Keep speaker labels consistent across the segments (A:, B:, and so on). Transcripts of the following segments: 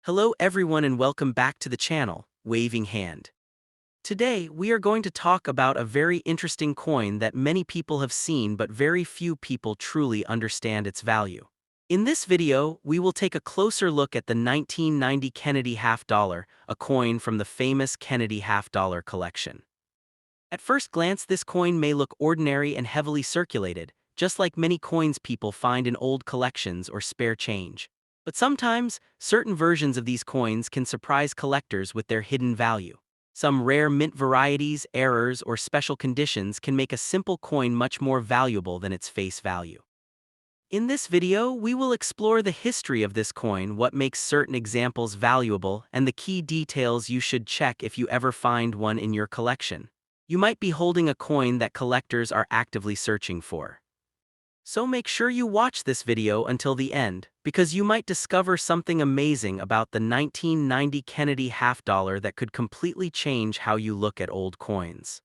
A: Hello everyone and welcome back to the channel, Waving Hand. Today, we are going to talk about a very interesting coin that many people have seen but very few people truly understand its value. In this video, we will take a closer look at the 1990 Kennedy half dollar, a coin from the famous Kennedy half dollar collection. At first glance, this coin may look ordinary and heavily circulated, just like many coins people find in old collections or spare change. But sometimes, certain versions of these coins can surprise collectors with their hidden value. Some rare mint varieties, errors, or special conditions can make a simple coin much more valuable than its face value. In this video, we will explore the history of this coin, what makes certain examples valuable, and the key details you should check if you ever find one in your collection. You might be holding a coin that collectors are actively searching for. So make sure you watch this video until the end, because you might discover something amazing about the 1990 Kennedy half dollar that could completely change how you look at old coins.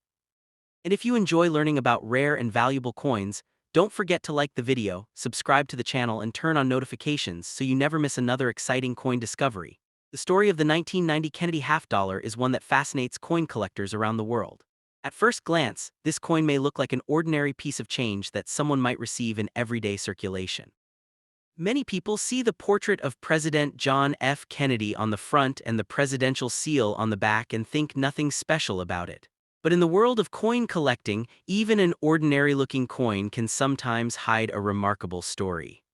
A: And if you enjoy learning about rare and valuable coins, don't forget to like the video, subscribe to the channel, and turn on notifications so you never miss another exciting coin discovery. The story of the 1990 Kennedy half dollar is one that fascinates coin collectors around the world. At first glance, this coin may look like an ordinary piece of change that someone might receive in everyday circulation. Many people see the portrait of President John F. Kennedy on the front and the presidential seal on the back and think nothing special about it. But in the world of coin collecting, even an ordinary-looking coin can sometimes hide a remarkable story.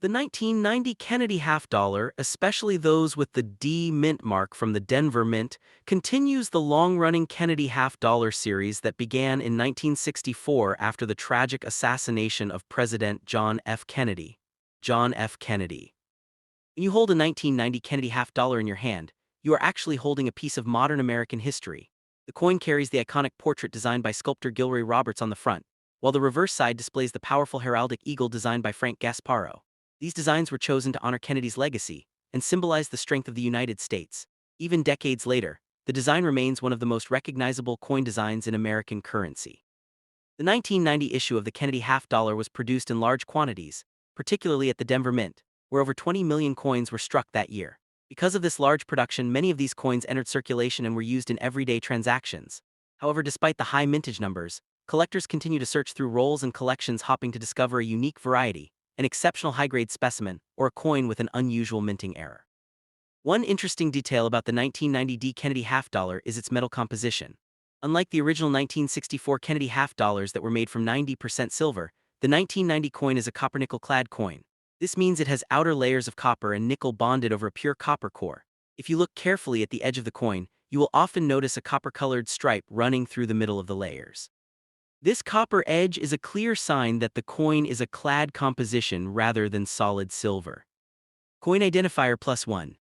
A: The 1990 Kennedy half dollar, especially those with the D mint mark from the Denver Mint, continues the long-running Kennedy half dollar series that began in 1964 after the tragic assassination of President John F. Kennedy. John F. Kennedy. When you hold a 1990 Kennedy half dollar in your hand, you are actually holding a piece of modern American history. The coin carries the iconic portrait designed by sculptor Gilroy Roberts on the front, while the reverse side displays the powerful heraldic eagle designed by Frank Gasparro. These designs were chosen to honor Kennedy's legacy and symbolize the strength of the United States. Even decades later, the design remains one of the most recognizable coin designs in American currency. The 1990 issue of the Kennedy half dollar was produced in large quantities, particularly at the Denver Mint, where over 20 million coins were struck that year. Because of this large production, many of these coins entered circulation and were used in everyday transactions. However, despite the high mintage numbers, collectors continue to search through rolls and collections hoping to discover a unique variety, an exceptional high-grade specimen, or a coin with an unusual minting error. One interesting detail about the 1990 D Kennedy half dollar is its metal composition. Unlike the original 1964 Kennedy half dollars that were made from 90% silver, the 1990 coin is a copper-nickel-clad coin. This means it has outer layers of copper and nickel bonded over a pure copper core. If you look carefully at the edge of the coin, you will often notice a copper-colored stripe running through the middle of the layers. This copper edge is a clear sign that the coin is a clad composition rather than solid silver. Coin identifier +1.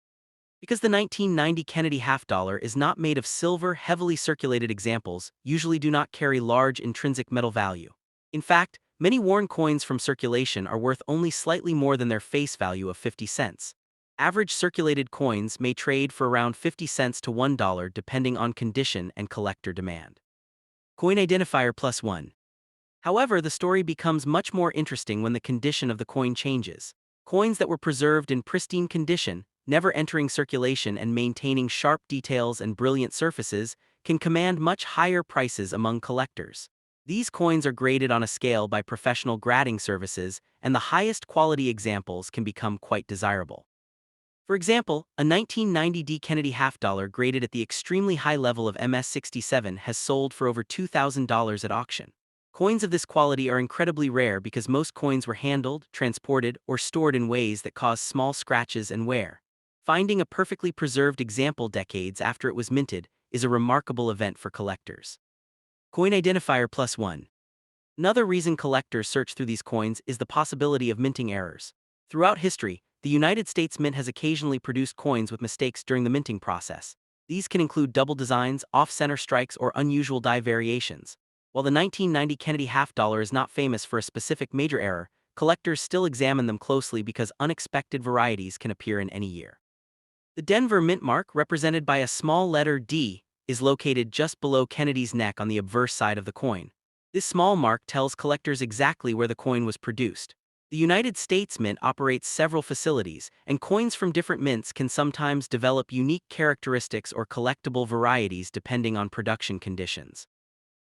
A: Because the 1990 Kennedy half dollar is not made of silver, heavily circulated examples usually do not carry large intrinsic metal value. In fact, many worn coins from circulation are worth only slightly more than their face value of 50 cents. Average circulated coins may trade for around 50 cents to $1 depending on condition and collector demand. Coin identifier +1. However, the story becomes much more interesting when the condition of the coin changes. Coins that were preserved in pristine condition, never entering circulation and maintaining sharp details and brilliant surfaces, can command much higher prices among collectors. These coins are graded on a scale by professional grading services, and the highest quality examples can become quite desirable. For example, a 1990 D Kennedy half dollar graded at the extremely high level of MS67 has sold for over $2,000 at auction. Coins of this quality are incredibly rare because most coins were handled, transported, or stored in ways that cause small scratches and wear. Finding a perfectly preserved example decades after it was minted is a remarkable event for collectors. Coin identifier +1. Another reason collectors search through these coins is the possibility of minting errors. Throughout history, the United States Mint has occasionally produced coins with mistakes during the minting process. These can include double designs, off-center strikes, or unusual die variations. While the 1990 Kennedy half dollar is not famous for a specific major error, collectors still examine them closely because unexpected varieties can appear in any year. The Denver Mint mark, represented by a small letter D, is located just below Kennedy's neck on the obverse side of the coin. This small mark tells collectors exactly where the coin was produced. The United States Mint operates several facilities, and coins from different mints can sometimes develop unique characteristics or collectible varieties depending on production conditions.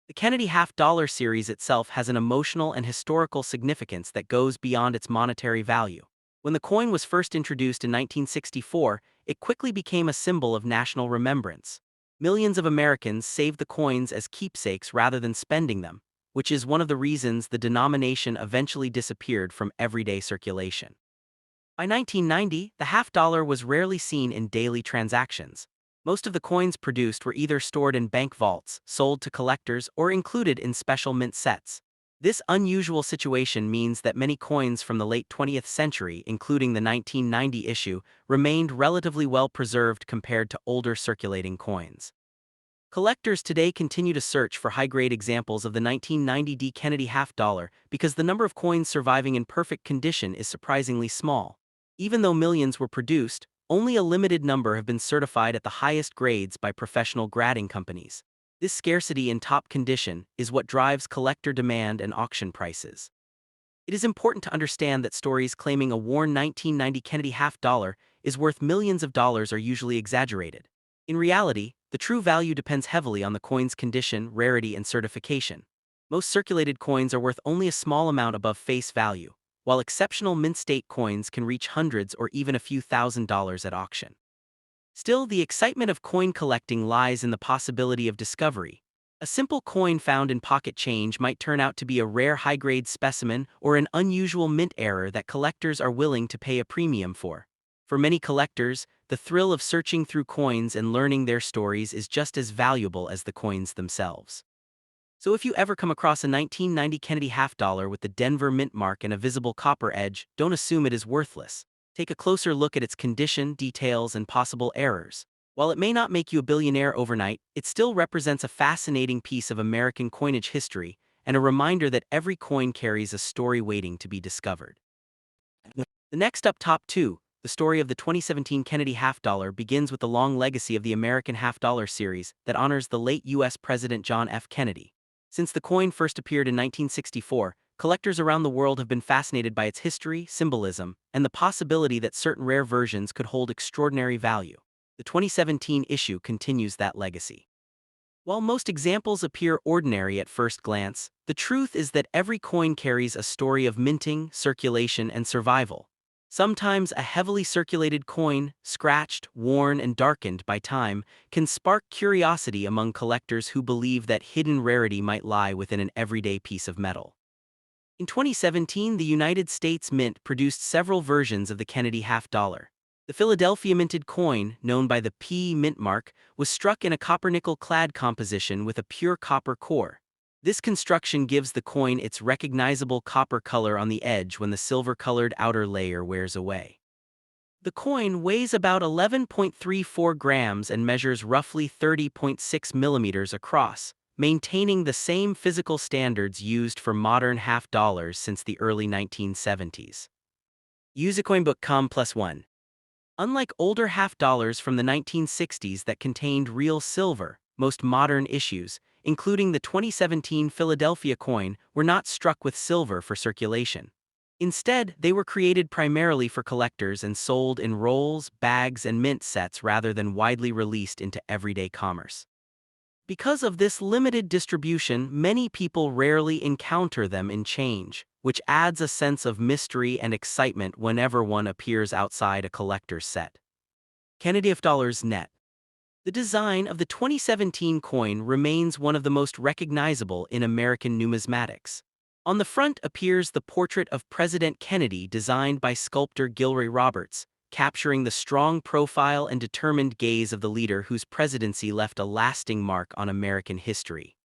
A: The Kennedy half-dollar series itself has an emotional and historical significance that goes beyond its monetary value. When the coin was first introduced in 1964, it quickly became a symbol of national remembrance. Millions of Americans saved the coins as keepsakes rather than spending them, which is one of the reasons the denomination eventually disappeared from everyday circulation. By 1990, the half-dollar was rarely seen in daily transactions. Most of the coins produced were either stored in bank vaults, sold to collectors, or included in special mint sets. This unusual situation means that many coins from the late 20th century, including the 1990 issue, remained relatively well preserved compared to older circulating coins. Collectors today continue to search for high-grade examples of the 1990 D Kennedy half-dollar because the number of coins surviving in perfect condition is surprisingly small. Even though millions were produced, only a limited number have been certified at the highest grades by professional grading companies. This scarcity in top condition is what drives collector demand and auction prices. It is important to understand that stories claiming a worn 1990 Kennedy half-dollar is worth millions of dollars are usually exaggerated. In reality, the true value depends heavily on the coin's condition, rarity, and certification. Most circulated coins are worth only a small amount above face value, while exceptional mint-state coins can reach hundreds or even a few $1,000s at auction. Still, the excitement of coin collecting lies in the possibility of discovery. A simple coin found in pocket change might turn out to be a rare high-grade specimen or an unusual mint error that collectors are willing to pay a premium for. For many collectors, the thrill of searching through coins and learning their stories is just as valuable as the coins themselves. So if you ever come across a 1990 Kennedy half-dollar with the Denver mint mark and a visible copper edge, don't assume it is worthless. Take a closer look at its condition, details, and possible errors. While it may not make you a billionaire overnight, it still represents a fascinating piece of American coinage history and a reminder that every coin carries a story waiting to be discovered. The next up, top 2, the story of the 2017 Kennedy half-dollar begins with the long legacy of the American half-dollar series that honors the late U.S. President John F. Kennedy. Since the coin first appeared in 1964, collectors around the world have been fascinated by its history, symbolism, and the possibility that certain rare versions could hold extraordinary value. The 2017 issue continues that legacy. While most examples appear ordinary at first glance, the truth is that every coin carries a story of minting, circulation, and survival. Sometimes a heavily circulated coin, scratched, worn, and darkened by time, can spark curiosity among collectors who believe that hidden rarity might lie within an everyday piece of metal. In 2017, the United States Mint produced several versions of the Kennedy half-dollar. The Philadelphia minted coin, known by the P mint mark, was struck in a copper-nickel-clad composition with a pure copper core. This construction gives the coin its recognizable copper color on the edge when the silver-colored outer layer wears away. The coin weighs about 11.34 grams and measures roughly 30.6 millimeters across, maintaining the same physical standards used for modern half-dollars since the early 1970s. Use a coin book Com+1. Unlike older half-dollars from the 1960s that contained real silver, most modern issues, including the 2017 Philadelphia coin, were not struck with silver for circulation. Instead, they were created primarily for collectors and sold in rolls, bags, and mint sets rather than widely released into everyday commerce. Because of this limited distribution, many people rarely encounter them in change, which adds a sense of mystery and excitement whenever one appears outside a collector's set. Kennedy half-dollars net. The design of the 2017 coin remains one of the most recognizable in American numismatics. On the front appears the portrait of President Kennedy designed by sculptor Gilroy Roberts, capturing the strong profile and determined gaze of the leader whose presidency left a lasting mark on American history.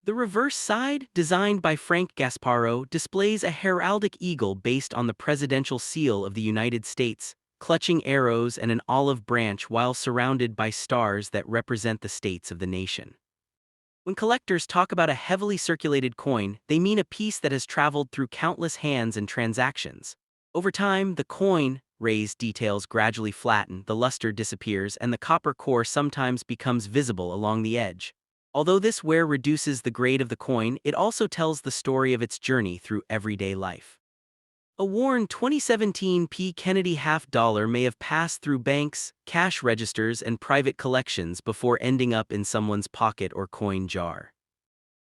A: The reverse side, designed by Frank Gasparro, displays a heraldic eagle based on the presidential seal of the United States, clutching arrows and an olive branch while surrounded by stars that represent the states of the nation. When collectors talk about a heavily circulated coin, they mean a piece that has traveled through countless hands and transactions. Over time, the coin raised details gradually flatten, the luster disappears, and the copper core sometimes becomes visible along the edge. Although this wear reduces the grade of the coin, it also tells the story of its journey through everyday life. A worn 2017 P. Kennedy half dollar may have passed through banks, cash registers, and private collections before ending up in someone's pocket or coin jar.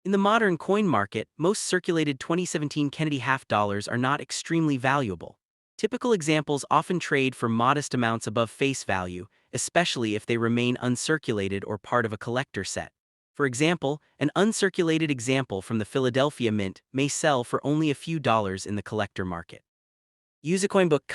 A: In the modern coin market, most circulated 2017 Kennedy half dollars are not extremely valuable. Typical examples often trade for modest amounts above face value, especially if they remain uncirculated or part of a collector set. For example, an uncirculated example from the Philadelphia Mint may sell for only a few dollars in the collector market. Use a coin book.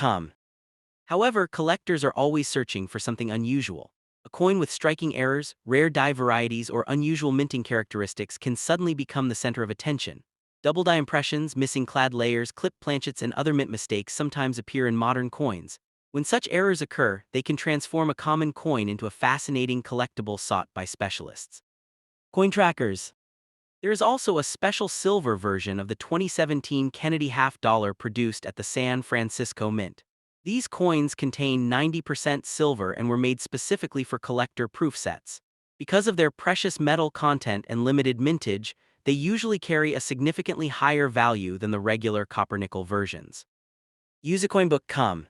A: However, collectors are always searching for something unusual. A coin with striking errors, rare die varieties, or unusual minting characteristics can suddenly become the center of attention. Double die impressions, missing clad layers, clipped planchets, and other mint mistakes sometimes appear in modern coins. When such errors occur, they can transform a common coin into a fascinating collectible sought by specialists. Coin trackers. There is also a special silver version of the 2017 Kennedy half dollar produced at the San Francisco Mint. These coins contain 90% silver and were made specifically for collector proof sets. Because of their precious metal content and limited mintage, they usually carry a significantly higher value than the regular copper-nickel versions. Use a coin book. A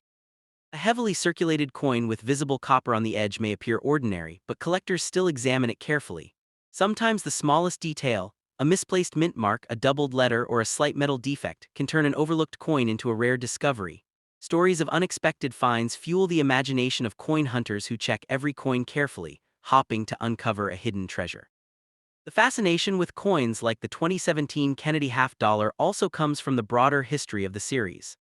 A: heavily circulated coin with visible copper on the edge may appear ordinary, but collectors still examine it carefully. Sometimes the smallest detail, a misplaced mint mark, a doubled letter, or a slight metal defect, can turn an overlooked coin into a rare discovery. Stories of unexpected finds fuel the imagination of coin hunters who check every coin carefully, hoping to uncover a hidden treasure. The fascination with coins like the 2017 Kennedy half dollar also comes from the broader history of the series.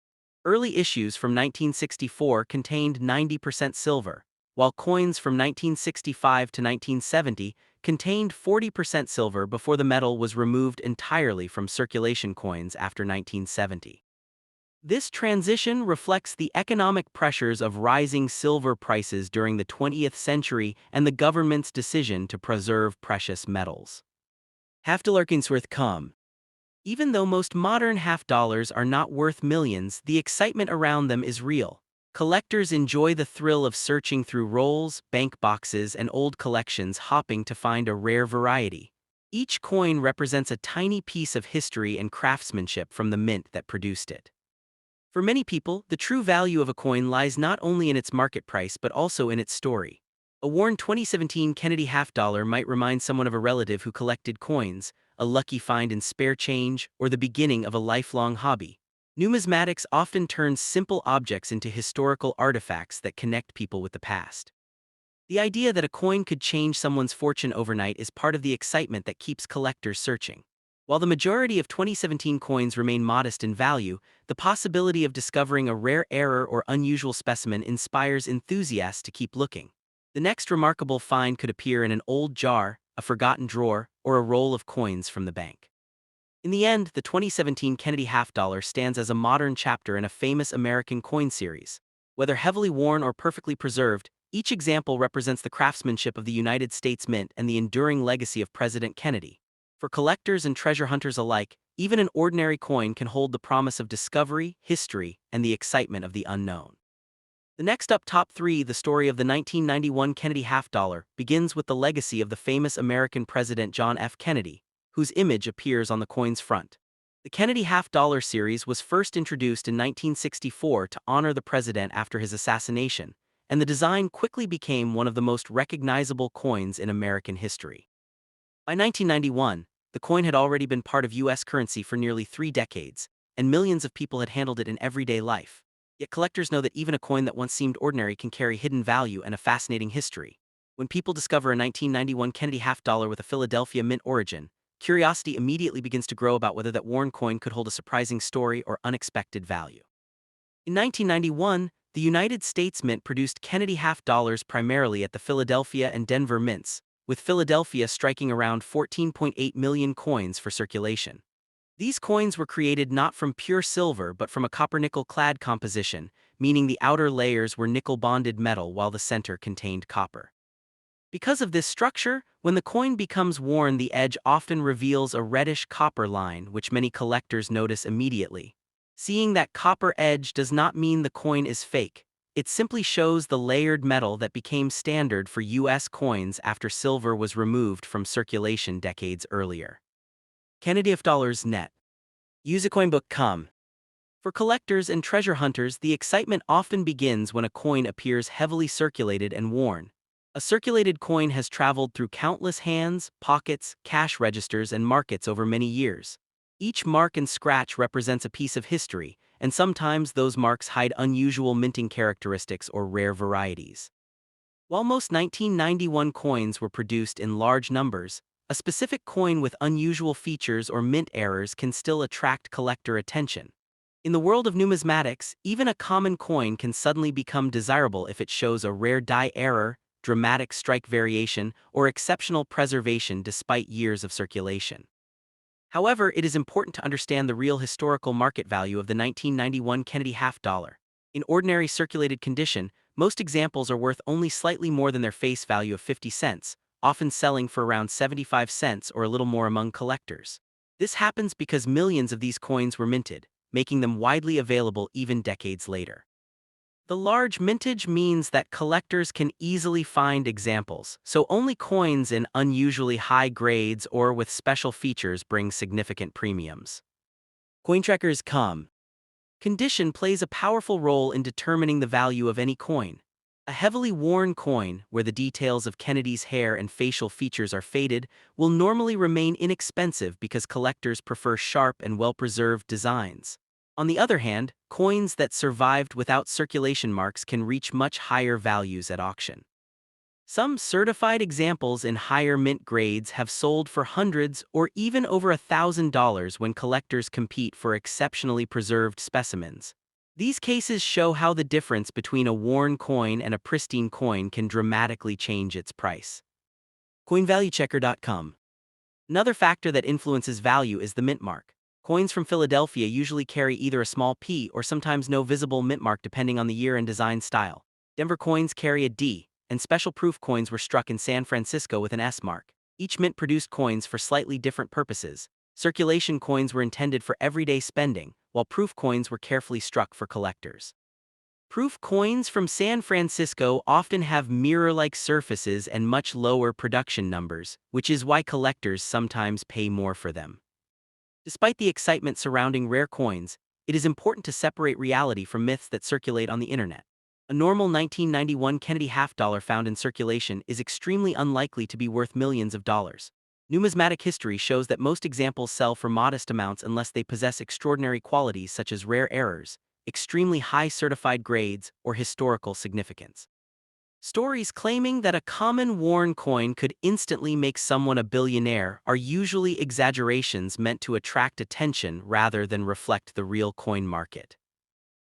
A: Early issues from 1964 contained 90% silver, while coins from 1965 to 1970 contained 40% silver before the metal was removed entirely from circulation coins after 1970. This transition reflects the economic pressures of rising silver prices during the 20th century and the government's decision to preserve precious metals. Half-dollar. Even though most modern half dollars are not worth millions, the excitement around them is real. Collectors enjoy the thrill of searching through rolls, bank boxes, and old collections, hoping to find a rare variety. Each coin represents a tiny piece of history and craftsmanship from the mint that produced it. For many people, the true value of a coin lies not only in its market price but also in its story. A worn 2017 Kennedy half dollar might remind someone of a relative who collected coins, a lucky find in spare change, or the beginning of a lifelong hobby. Numismatics often turns simple objects into historical artifacts that connect people with the past. The idea that a coin could change someone's fortune overnight is part of the excitement that keeps collectors searching. While the majority of 2017 coins remain modest in value, the possibility of discovering a rare error or unusual specimen inspires enthusiasts to keep looking. The next remarkable find could appear in an old jar, a forgotten drawer, or a roll of coins from the bank. In the end, the 2017 Kennedy half dollar stands as a modern chapter in a famous American coin series. Whether heavily worn or perfectly preserved, each example represents the craftsmanship of the United States Mint and the enduring legacy of President Kennedy. For collectors and treasure hunters alike, even an ordinary coin can hold the promise of discovery, history, and the excitement of the unknown. The next up, top 3, the story of the 1991 Kennedy half dollar, begins with the legacy of the famous American President John F. Kennedy, whose image appears on the coin's front. The Kennedy half dollar series was first introduced in 1964 to honor the president after his assassination, and the design quickly became one of the most recognizable coins in American history. By 1991, the coin had already been part of U.S. currency for nearly 3 decades, and millions of people had handled it in everyday life. Yet collectors know that even a coin that once seemed ordinary can carry hidden value and a fascinating history. When people discover a 1991 Kennedy half dollar with a Philadelphia Mint origin, curiosity immediately begins to grow about whether that worn coin could hold a surprising story or unexpected value. In 1991, the United States Mint produced Kennedy half dollars primarily at the Philadelphia and Denver mints, with Philadelphia striking around 14.8 million coins for circulation. These coins were created not from pure silver but from a copper-nickel clad composition, meaning the outer layers were nickel-bonded metal while the center contained copper. Because of this structure, when the coin becomes worn, the edge often reveals a reddish copper line, which many collectors notice immediately. Seeing that copper edge does not mean the coin is fake. It simply shows the layered metal that became standard for U.S. coins after silver was removed from circulation decades earlier. Kennedy half dollars net. Use a coin book. For collectors and treasure hunters, the excitement often begins when a coin appears heavily circulated and worn. A circulated coin has traveled through countless hands, pockets, cash registers, and markets over many years. Each mark and scratch represents a piece of history, and sometimes those marks hide unusual minting characteristics or rare varieties. While most 1991 coins were produced in large numbers, a specific coin with unusual features or mint errors can still attract collector attention. In the world of numismatics, even a common coin can suddenly become desirable if it shows a rare die error, dramatic strike variation, or exceptional preservation despite years of circulation. However, it is important to understand the real historical market value of the 1991 Kennedy half dollar. In ordinary circulated condition, most examples are worth only slightly more than their face value of 50 cents, often selling for around 75 cents or a little more among collectors. This happens because millions of these coins were minted, making them widely available even decades later. The large mintage means that collectors can easily find examples, so only coins in unusually high grades or with special features bring significant premiums. CoinTrackers.com. Condition plays a powerful role in determining the value of any coin. A heavily worn coin, where the details of Kennedy's hair and facial features are faded, will normally remain inexpensive because collectors prefer sharp and well-preserved designs. On the other hand, coins that survived without circulation marks can reach much higher values at auction. Some certified examples in higher mint grades have sold for hundreds or even over $1,000 when collectors compete for exceptionally preserved specimens. These cases show how the difference between a worn coin and a pristine coin can dramatically change its price. CoinValueChecker.com. Another factor that influences value is the mint mark. Coins from Philadelphia usually carry either a small P or sometimes no visible mint mark depending on the year and design style. Denver coins carry a D, and special proof coins were struck in San Francisco with an S mark. Each mint produced coins for slightly different purposes. Circulation coins were intended for everyday spending, while proof coins were carefully struck for collectors. Proof coins from San Francisco often have mirror-like surfaces and much lower production numbers, which is why collectors sometimes pay more for them. Despite the excitement surrounding rare coins, it is important to separate reality from myths that circulate on the internet. A normal 1991 Kennedy half dollar found in circulation is extremely unlikely to be worth millions of dollars. Numismatic history shows that most examples sell for modest amounts unless they possess extraordinary qualities such as rare errors, extremely high certified grades, or historical significance. Stories claiming that a common worn coin could instantly make someone a billionaire are usually exaggerations meant to attract attention rather than reflect the real coin market.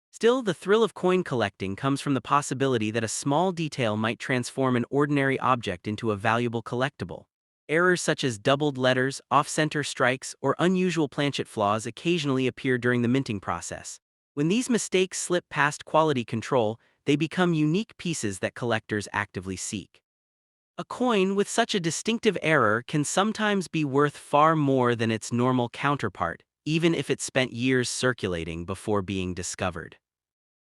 A: Still, the thrill of coin collecting comes from the possibility that a small detail might transform an ordinary object into a valuable collectible. Errors such as doubled letters, off-center strikes, or unusual planchet flaws occasionally appear during the minting process. When these mistakes slip past quality control, they become unique pieces that collectors actively seek. A coin with such a distinctive error can sometimes be worth far more than its normal counterpart, even if it spent years circulating before being discovered.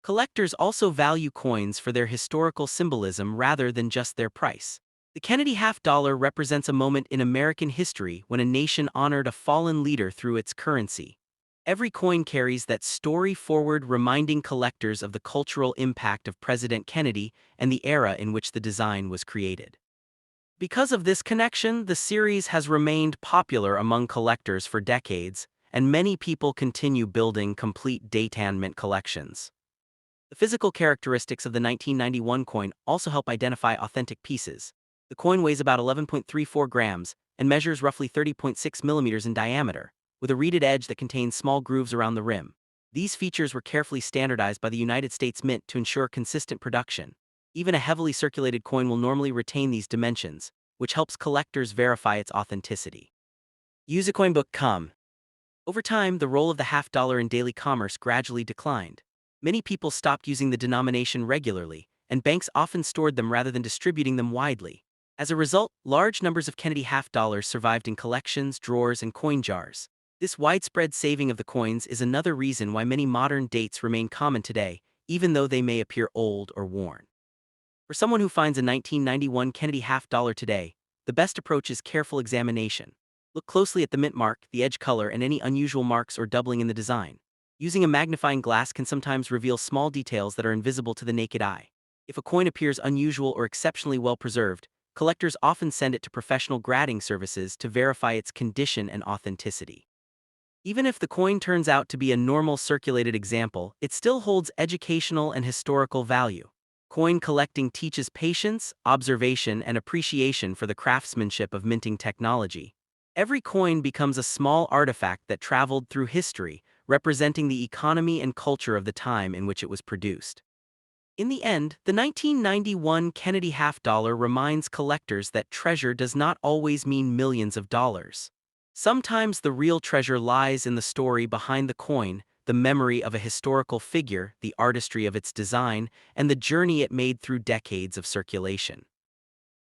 A: Collectors also value coins for their historical symbolism rather than just their price. The Kennedy half dollar represents a moment in American history when a nation honored a fallen leader through its currency. Every coin carries that story forward, reminding collectors of the cultural impact of President Kennedy and the era in which the design was created. Because of this connection, the series has remained popular among collectors for decades, and many people continue building complete date-and mint collections. The physical characteristics of the 1991 coin also help identify authentic pieces. The coin weighs about 11.34 grams and measures roughly 30.6 millimeters in diameter, with a reeded edge that contains small grooves around the rim. These features were carefully standardized by the United States Mint to ensure consistent production. Even a heavily circulated coin will normally retain these dimensions, which helps collectors verify its authenticity. Useacoinbook.com. Over time, the role of the half dollar in daily commerce gradually declined. Many people stopped using the denomination regularly, and banks often stored them rather than distributing them widely. As a result, large numbers of Kennedy half dollars survived in collections, drawers, and coin jars. This widespread saving of the coins is another reason why many modern dates remain common today, even though they may appear old or worn. For someone who finds a 1991 Kennedy half dollar today, the best approach is careful examination. Look closely at the mint mark, the edge color, and any unusual marks or doubling in the design. Using a magnifying glass can sometimes reveal small details that are invisible to the naked eye. If a coin appears unusual or exceptionally well preserved, collectors often send it to professional grading services to verify its condition and authenticity. Even if the coin turns out to be a normal circulated example, it still holds educational and historical value. Coin collecting teaches patience, observation, and appreciation for the craftsmanship of minting technology. Every coin becomes a small artifact that traveled through history, representing the economy and culture of the time in which it was produced. In the end, the 1991 Kennedy half dollar reminds collectors that treasure does not always mean millions of dollars. Sometimes the real treasure lies in the story behind the coin, the memory of a historical figure, the artistry of its design, and the journey it made through decades of circulation.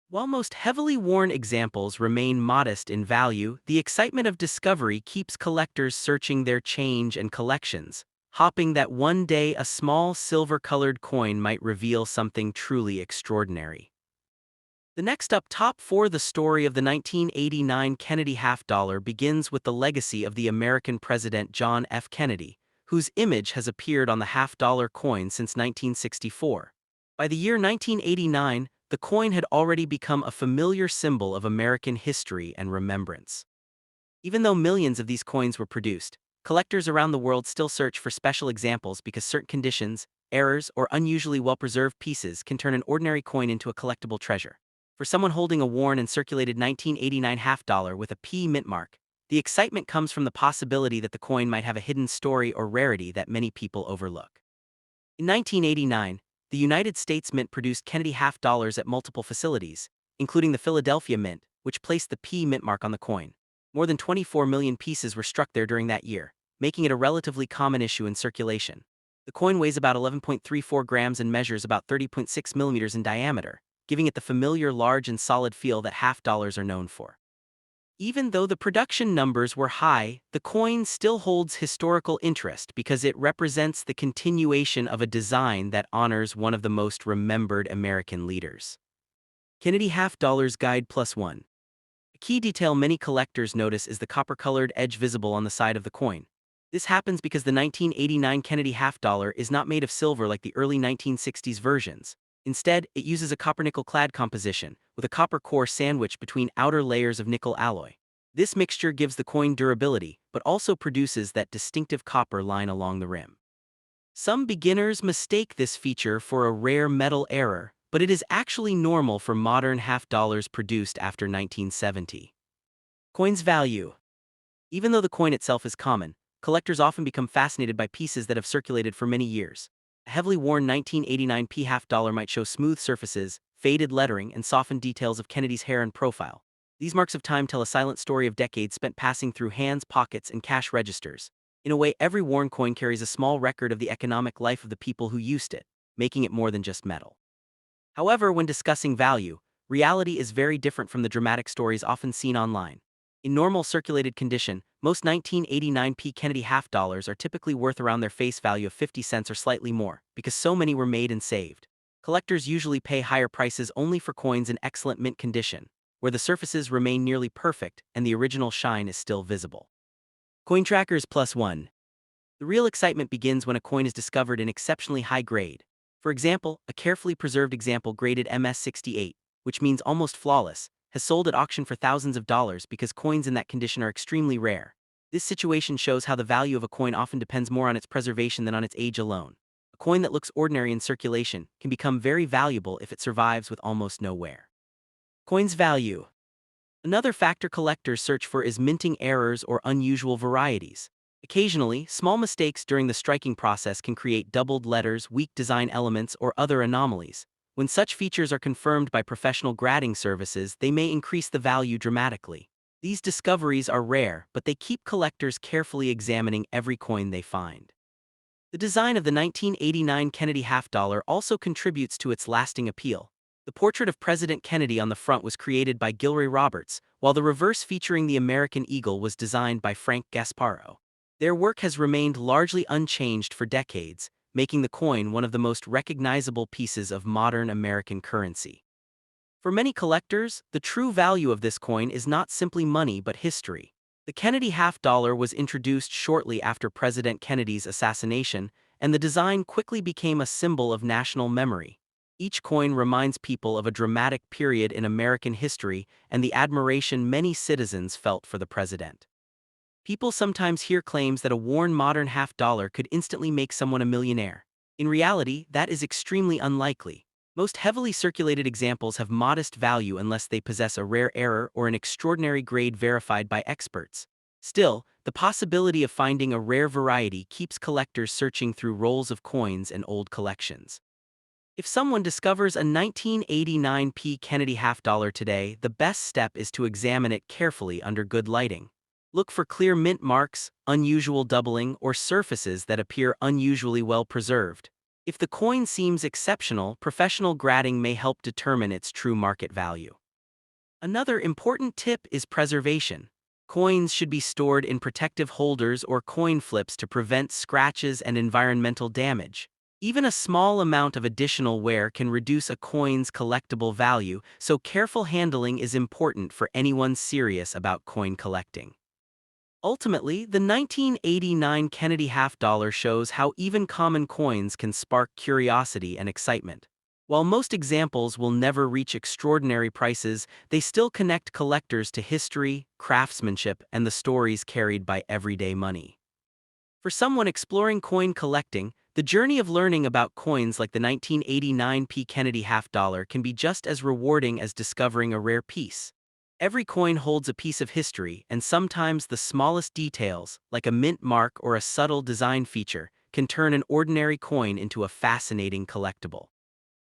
A: While most heavily worn examples remain modest in value, the excitement of discovery keeps collectors searching their change and collections, hoping that one day a small silver-colored coin might reveal something truly extraordinary. The next up, top 4. The story of the 1989 Kennedy half dollar begins with the legacy of the American President John F. Kennedy, whose image has appeared on the half dollar coin since 1964. By the year 1989, the coin had already become a familiar symbol of American history and remembrance. Even though millions of these coins were produced, collectors around the world still search for special examples because certain conditions, errors, or unusually well-preserved pieces can turn an ordinary coin into a collectible treasure. For someone holding a worn and circulated 1989 half dollar with a P mint mark, the excitement comes from the possibility that the coin might have a hidden story or rarity that many people overlook. In 1989, the United States Mint produced Kennedy half dollars at multiple facilities, including the Philadelphia Mint, which placed the P mint mark on the coin. More than 24 million pieces were struck there during that year, making it a relatively common issue in circulation. The coin weighs about 11.34 grams and measures about 30.6 millimeters in diameter, giving it the familiar large and solid feel that half dollars are known for. Even though the production numbers were high, the coin still holds historical interest because it represents the continuation of a design that honors one of the most remembered American leaders. Kennedy half dollars guide +1. A key detail many collectors notice is the copper-colored edge visible on the side of the coin. This happens because the 1989 Kennedy half dollar is not made of silver like the early 1960s versions. Instead, it uses a copper-nickel clad composition, with a copper core sandwiched between outer layers of nickel alloy. This mixture gives the coin durability, but also produces that distinctive copper line along the rim. Some beginners mistake this feature for a rare metal error, but it is actually normal for modern half dollars produced after 1970. Coin's value. Even though the coin itself is common, collectors often become fascinated by pieces that have circulated for many years. A heavily worn 1989 P half dollar might show smooth surfaces, faded lettering, and softened details of Kennedy's hair and profile. These marks of time tell a silent story of decades spent passing through hands, pockets, and cash registers. In a way, every worn coin carries a small record of the economic life of the people who used it, making it more than just metal. However, when discussing value, reality is very different from the dramatic stories often seen online. In normal circulated condition, most 1989 P Kennedy half dollars are typically worth around their face value of 50 cents or slightly more, because so many were made and saved. Collectors usually pay higher prices only for coins in excellent mint condition, where the surfaces remain nearly perfect and the original shine is still visible. Coin trackers +1. The real excitement begins when a coin is discovered in exceptionally high grade. For example, a carefully preserved example graded MS68, which means almost flawless, has sold at auction for thousands of dollars because coins in that condition are extremely rare. This situation shows how the value of a coin often depends more on its preservation than on its age alone. A coin that looks ordinary in circulation can become very valuable if it survives with almost no wear. Coin's value. Another factor collectors search for is minting errors or unusual varieties. Occasionally, small mistakes during the striking process can create doubled letters, weak design elements, or other anomalies. When such features are confirmed by professional grading services, they may increase the value dramatically. These discoveries are rare, but they keep collectors carefully examining every coin they find. The design of the 1989 Kennedy half dollar also contributes to its lasting appeal. The portrait of President Kennedy on the front was created by Gilroy Roberts, while the reverse featuring the American eagle was designed by Frank Gasparo. Their work has remained largely unchanged for decades, making the coin one of the most recognizable pieces of modern American currency. For many collectors, the true value of this coin is not simply money but history. The Kennedy half-dollar was introduced shortly after President Kennedy's assassination, and the design quickly became a symbol of national memory. Each coin reminds people of a dramatic period in American history and the admiration many citizens felt for the president. People sometimes hear claims that a worn modern half-dollar could instantly make someone a millionaire. In reality, that is extremely unlikely. Most heavily circulated examples have modest value unless they possess a rare error or an extraordinary grade verified by experts. Still, the possibility of finding a rare variety keeps collectors searching through rolls of coins and old collections. If someone discovers a 1989 Kennedy half-dollar today, the best step is to examine it carefully under good lighting. Look for clear mint marks, unusual doubling, or surfaces that appear unusually well preserved. If the coin seems exceptional, professional grading may help determine its true market value. Another important tip is preservation. Coins should be stored in protective holders or coin flips to prevent scratches and environmental damage. Even a small amount of additional wear can reduce a coin's collectible value, so careful handling is important for anyone serious about coin collecting. Ultimately, the 1989 Kennedy half-dollar shows how even common coins can spark curiosity and excitement. While most examples will never reach extraordinary prices, they still connect collectors to history, craftsmanship, and the stories carried by everyday money. For someone exploring coin collecting, the journey of learning about coins like the 1989 Kennedy half-dollar can be just as rewarding as discovering a rare piece. Every coin holds a piece of history, and sometimes the smallest details, like a mint mark or a subtle design feature, can turn an ordinary coin into a fascinating collectible.